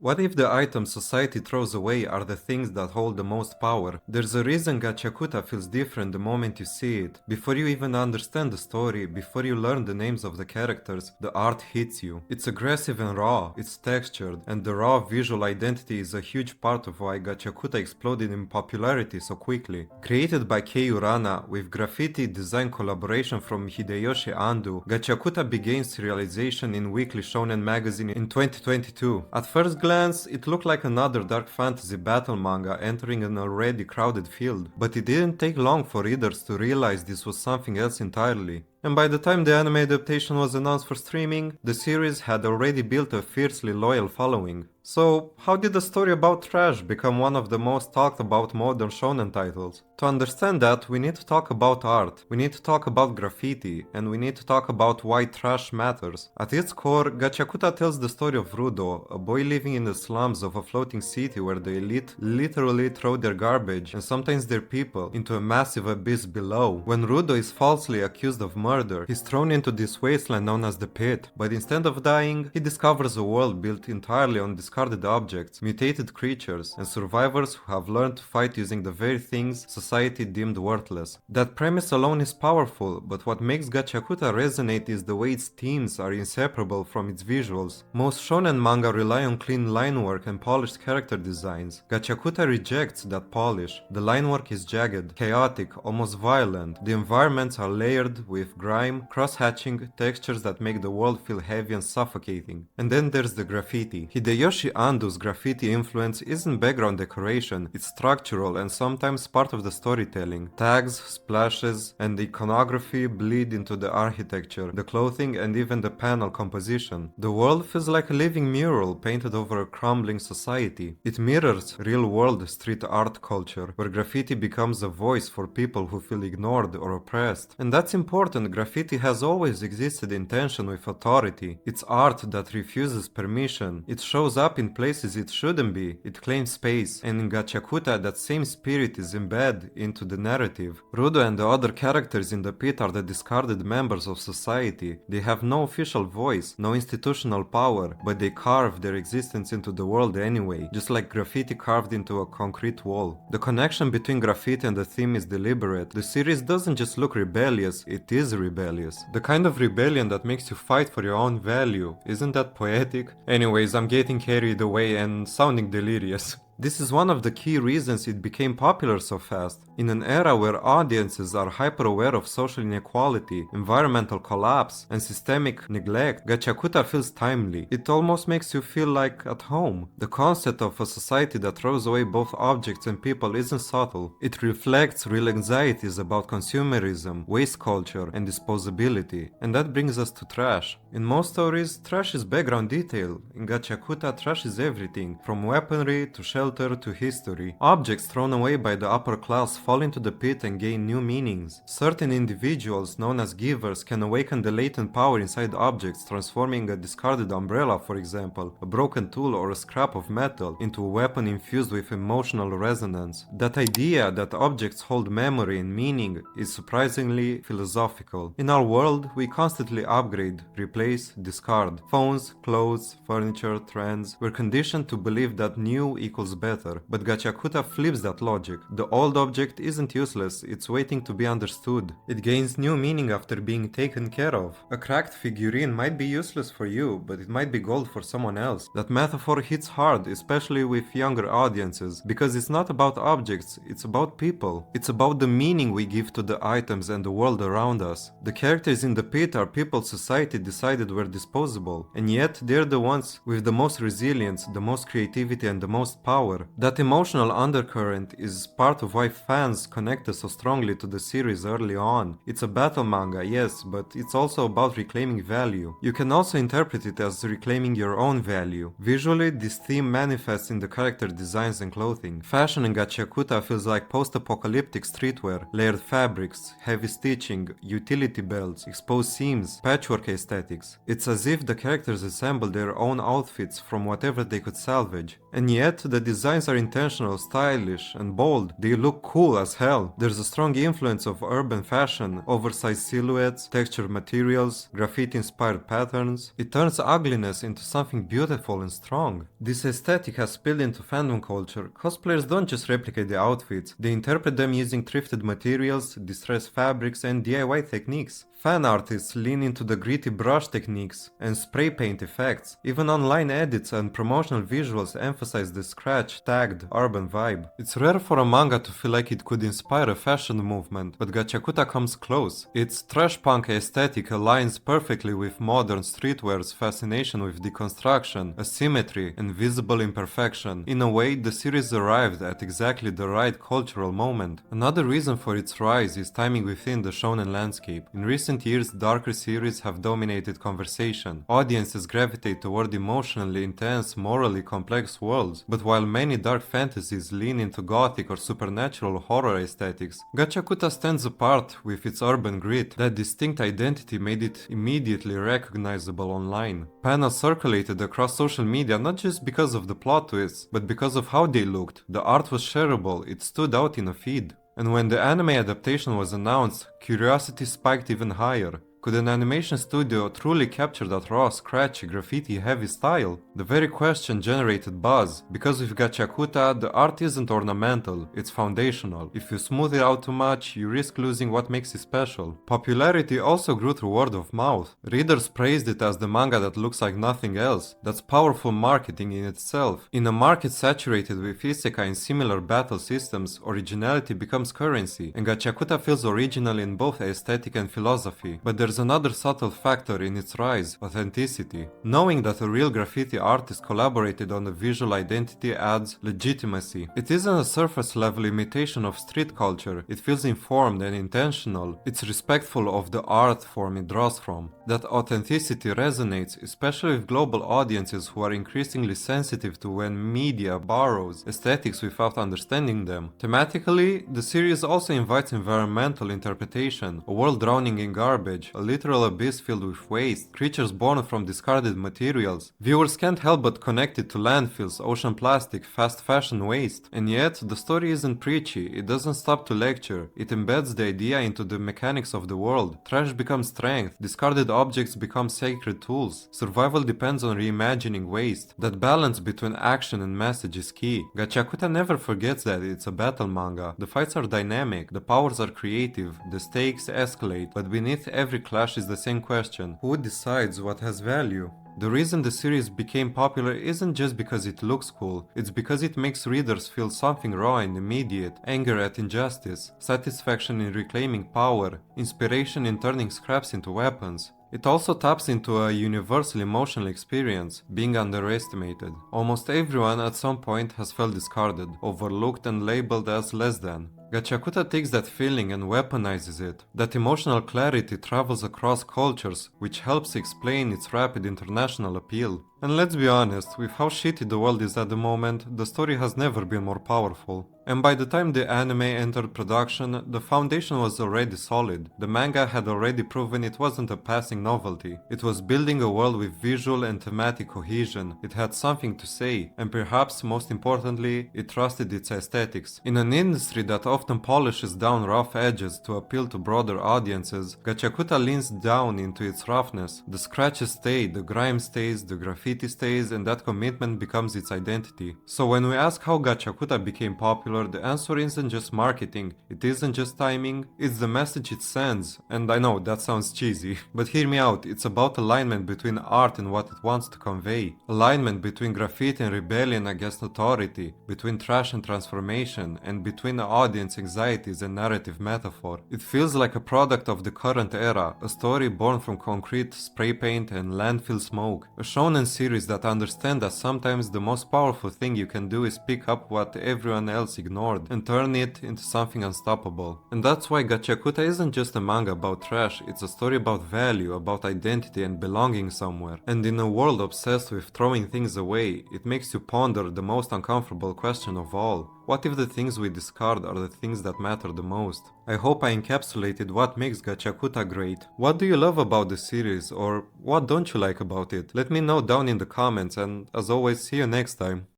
What if the items society throws away are the things that hold the most power? There's a reason Gachiakuta feels different the moment you see it. Before you even understand the story, before you learn the names of the characters, the art hits you. It's aggressive and raw, it's textured, and the raw visual identity is a huge part of why Gachiakuta exploded in popularity so quickly. Created by Kei Urana with graffiti design collaboration from Hideyoshi Andou, Gachiakuta began serialization in Weekly Shonen magazine in 2022. At first glance, it looked like another dark fantasy battle manga entering an already crowded field, but it didn't take long for readers to realize this was something else entirely. And by the time the anime adaptation was announced for streaming, the series had already built a fiercely loyal following. So, how did a story about trash become one of the most talked about modern shonen titles? To understand that, we need to talk about art, we need to talk about graffiti, and we need to talk about why trash matters. At its core, Gachiakuta tells the story of Rudo, a boy living in the slums of a floating city where the elite literally throw their garbage, and sometimes their people, into a massive abyss below. When Rudo is falsely accused of murder, he's thrown into this wasteland known as the Pit, but instead of dying, he discovers a world built entirely on discarded objects, mutated creatures, and survivors who have learned to fight using the very things society deemed worthless. That premise alone is powerful, but what makes Gachiakuta resonate is the way its themes are inseparable from its visuals. Most shonen manga rely on clean line work and polished character designs. Gachiakuta rejects that polish. The line work is jagged, chaotic, almost violent. The environments are layered with grime, cross-hatching, textures that make the world feel heavy and suffocating. And then there's the graffiti. Hideyoshi Andou's graffiti influence isn't background decoration, it's structural and sometimes part of the storytelling. Tags, splashes, and iconography bleed into the architecture, the clothing, and even the panel composition. The world feels like a living mural painted over a crumbling society. It mirrors real-world street art culture, where graffiti becomes a voice for people who feel ignored or oppressed. And that's important. Graffiti has always existed in tension with authority. It's art that refuses permission. It shows up in places it shouldn't be. It claims space. And in Gachiakuta, that same spirit is embedded into the narrative. Rudo and the other characters in the pit are the discarded members of society. They have no official voice, no institutional power, but they carve their existence into the world anyway, just like graffiti carved into a concrete wall. The connection between graffiti and the theme is deliberate. The series doesn't just look rebellious, it is rebellious. The kind of rebellion that makes you fight for your own value. Isn't that poetic? Anyways, I'm getting carried away and sounding delirious. This is one of the key reasons it became popular so fast. In an era where audiences are hyper-aware of social inequality, environmental collapse, and systemic neglect, Gachiakuta feels timely. It almost makes you feel like at home. The concept of a society that throws away both objects and people isn't subtle. It reflects real anxieties about consumerism, waste culture, and disposability. And that brings us to trash. In most stories, trash is background detail. In Gachiakuta, trash is everything, from weaponry to shelter to history. Objects thrown away by the upper class fall into the pit and gain new meanings. Certain individuals, known as givers, can awaken the latent power inside objects, transforming a discarded umbrella, for example, a broken tool or a scrap of metal, into a weapon infused with emotional resonance. That idea that objects hold memory and meaning is surprisingly philosophical. In our world, we constantly upgrade, replace, discard. Phones, clothes, furniture, trends. We're conditioned to believe that new equals better, but Gachiakuta flips that logic. The old object isn't useless, it's waiting to be understood. It gains new meaning after being taken care of. A cracked figurine might be useless for you, but it might be gold for someone else. That metaphor hits hard, especially with younger audiences, because it's not about objects, it's about people. It's about the meaning we give to the items and the world around us. The characters in the pit are people society decided were disposable, and yet they're the ones with the most resilience, the most creativity, and the most power. That emotional undercurrent is part of why fans connected so strongly to the series early on. It's a battle manga, yes, but it's also about reclaiming value. You can also interpret it as reclaiming your own value. Visually, this theme manifests in the character designs and clothing. Fashion in Gachiakuta feels like post-apocalyptic streetwear, layered fabrics, heavy stitching, utility belts, exposed seams, patchwork aesthetics. aesthetics. It's as if the characters assemble their own outfits from whatever they could salvage. And yet, the designs are intentional, stylish, and bold. They look cool as hell. There's a strong influence of urban fashion, oversized silhouettes, textured materials, graffiti-inspired patterns. It turns ugliness into something beautiful and strong. This aesthetic has spilled into fandom culture. Cosplayers don't just replicate the outfits, they interpret them using thrifted materials, distressed fabrics, and DIY techniques. Fan artists lean into the gritty brush techniques and spray paint effects. Even online edits and promotional visuals emphasize the scratch-tagged urban vibe. It's rare for a manga to feel like it could inspire a fashion movement, but Gachiakuta comes close. Its trash punk aesthetic aligns perfectly with modern streetwear's fascination with deconstruction, asymmetry, and visible imperfection. In a way, the series arrived at exactly the right cultural moment. Another reason for its rise is timing within the shonen landscape. In recent years, darker series have dominated conversation. Audiences gravitate toward emotionally intense, morally complex worlds, but while many dark fantasies lean into gothic or supernatural horror aesthetics, Gachiakuta stands apart with its urban grit. That distinct identity made it immediately recognizable online. Panels circulated across social media not just because of the plot twists, but because of how they looked. The art was shareable, it stood out in a feed. And when the anime adaptation was announced, curiosity spiked even higher. Could an animation studio truly capture that raw, scratchy, graffiti-heavy style? The very question generated buzz, because with Gachiakuta, the art isn't ornamental, it's foundational. If you smooth it out too much, you risk losing what makes it special. Popularity also grew through word of mouth. Readers praised it as the manga that looks like nothing else. That's powerful marketing in itself. In a market saturated with isekai and similar battle systems, originality becomes currency, and Gachiakuta feels original in both aesthetic and philosophy. But there's another subtle factor in its rise: authenticity. Knowing that a real graffiti artist collaborated on a visual identity adds legitimacy. It isn't a surface level imitation of street culture, it feels informed and intentional. It's respectful of the art form it draws from. That authenticity resonates, especially with global audiences who are increasingly sensitive to when media borrows aesthetics without understanding them. Thematically, the series also invites environmental interpretation, a world drowning in garbage, a literal abyss filled with waste, creatures born from discarded materials. Viewers can't help but connect it to landfills, ocean plastic, fast fashion waste. And yet, the story isn't preachy, it doesn't stop to lecture, it embeds the idea into the mechanics of the world. Trash becomes strength, discarded objects become sacred tools, survival depends on reimagining waste. That balance between action and message is key. Gachiakuta never forgets that it's a battle manga. The fights are dynamic, the powers are creative, the stakes escalate, but beneath every clash is the same question: who decides what has value? The reason the series became popular isn't just because it looks cool, it's because it makes readers feel something raw and immediate: anger at injustice, satisfaction in reclaiming power, inspiration in turning scraps into weapons. It also taps into a universal emotional experience, being underestimated. Almost everyone at some point has felt discarded, overlooked and labeled as less than. Gachiakuta takes that feeling and weaponizes it. That emotional clarity travels across cultures, which helps explain its rapid international appeal. And let's be honest, with how shitty the world is at the moment, the story has never been more powerful. And by the time the anime entered production, the foundation was already solid. The manga had already proven it wasn't a passing novelty. It was building a world with visual and thematic cohesion. It had something to say, and perhaps most importantly, it trusted its aesthetics. In an industry that often polishes down rough edges to appeal to broader audiences, Gachiakuta leans down into its roughness. The scratches stay, the grime stays, the graffiti stays, and that commitment becomes its identity. So when we ask how Gachiakuta became popular, the answer isn't just marketing, it isn't just timing, it's the message it sends. And I know that sounds cheesy, but hear me out, it's about alignment between art and what it wants to convey. Alignment between graffiti and rebellion against authority, between trash and transformation, and between audience anxieties and narrative metaphor. It feels like a product of the current era, a story born from concrete, spray paint and landfill smoke. A shonen series that understands that sometimes the most powerful thing you can do is pick up what everyone else ignored and turn it into something unstoppable. And that's why Gachiakuta isn't just a manga about trash, it's a story about value, about identity and belonging somewhere. And in a world obsessed with throwing things away, it makes you ponder the most uncomfortable question of all. What if the things we discard are the things that matter the most? I hope I encapsulated what makes Gachiakuta great. What do you love about the series, or what don't you like about it? Let me know down in the comments, and as always, see you next time.